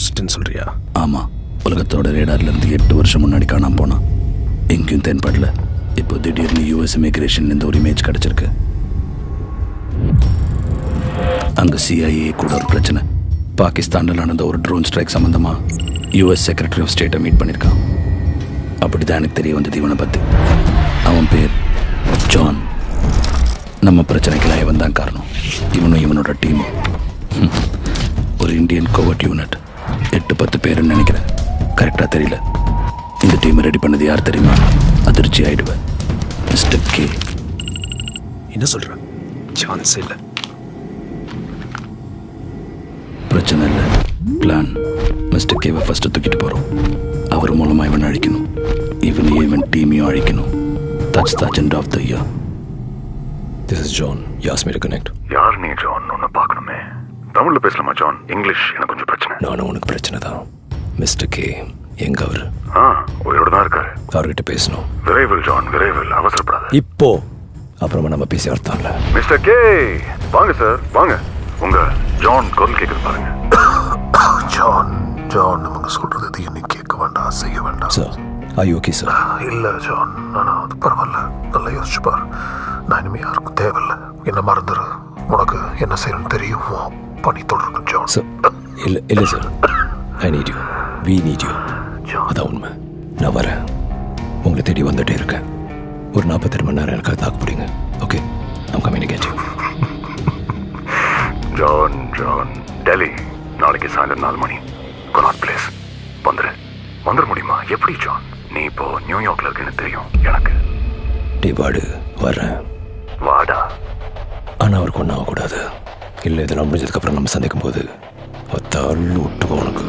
கோஸ்ட்னு சொல்றியா? ஆமாம், உலகத்தோட ரேடார்லேருந்து 8 வருஷம் முன்னாடி காணாமல் போனான். எங்கேயும் தென்படல. இப்போ திடீர்னு யூஎஸ் இமிக்ரேஷன்லேருந்து ஒரு இமேஜ் கிடச்சிருக்கு. அங்கே CIA கூட ஒரு பிரச்சனை. பாகிஸ்தானில் நடந்த ஒரு ட்ரோன் ஸ்ட்ரைக் சம்மந்தமாக US செக்ரட்டரி ஆஃப் ஸ்டேட்டை மீட் பண்ணியிருக்கான். அப்படி தான் எனக்கு தெரிய வந்தது இவனை பற்றி. அவன் பேர் ஜான். நம்ம பிரச்சனைக்கெல்லாம் இவன் தான் காரணம். இவனும் இவனோட டீமும் ஒரு இந்தியன் கோவர்ட் யூனிட். 8-10 பேருன்னு நினைக்கிறேன், கரெக்டாக தெரியல. இந்த டீமை ரெடி பண்ணது யார் தெரியுமா? அதிர்ச்சி ஆயிடுவேன். Mister K. என்ன சொல்ற? சான்ஸ் இல்லை. பிரச்சனை இல்லை, பிளான். மிஸ்டர் கேவை ஃபஸ்ட்டு தூக்கிட்டு போகிறோம். அவர் மூலமாக இவன் அழிக்கணும். இவனையும் இவன் டீமையும் அழிக்கணும். That's the agenda of the year. This is John. You asked me to connect. யார் நீ ஜான்? உன்னை பார்க்கணுமே. தமிழில் பேசலாமா ஜான்? இங்கிலீஷ் எனக்கு கொஞ்சம் பிரச்சனை. நானும் உனக்கு பிரச்சனை தான். மிஸ்டர் கே எங்க அவர்? உயிரோட தான் இருக்காரு. அவர்கிட்ட பேசணும். விரைவில் ஜான், விரைவில். அவசரப்படாத. இப்போ அப்புறமா நம்ம பேசி அர்த்தம் இல்லை. மிஸ்டர் கே வாங்க சார், வாங்க. உங்க ஜான் குரல் கேட்குது பாருங்க. ஜான் ஜான் அவங்க சொல்றது எதையும் நீ கேட்க வேண்டாம், செய்ய வேண்டாம். Sir I okay sir? இல்லை ஜான், ஆனால் அது பரவாயில்ல. நல்லா யோசிச்சு பார். நான் இனிமே யாருக்கும் தேவையில்லை. என்ன மறந்துடு. உனக்கு என்ன செய்யணும்னு தெரியும். பணி தொடரும் ஜான். சார் இல்லை sir, I need you, we need you. அதான் உண்மை. நான் வரேன், உங்களை தேடி வந்துட்டே இருக்கேன். ஒரு 48 மணி நேரம் எனக்காக தாக்கு பிடிங்க. Okay, I'm coming to get you. John John, Delhi நாளைக்கு சாயந்தரம் 4 மணி, கொனாட் பிளேஸ். வந்துட முடியுமா? எப்படி ஜான்? நீ இப்போ நியூயார்க்ல இருக்குன்னு தெரியும் எனக்கு. டே வாடு, வர்றேன். வாடா. ஆனால் அவருக்கு ஒன்றும் ஆகக்கூடாது. இல்லை, இதெல்லாம் முடிஞ்சதுக்கப்புறம் நம்ம சந்திக்கும் போது தள்ளு விட்டுவோம் உனக்கு.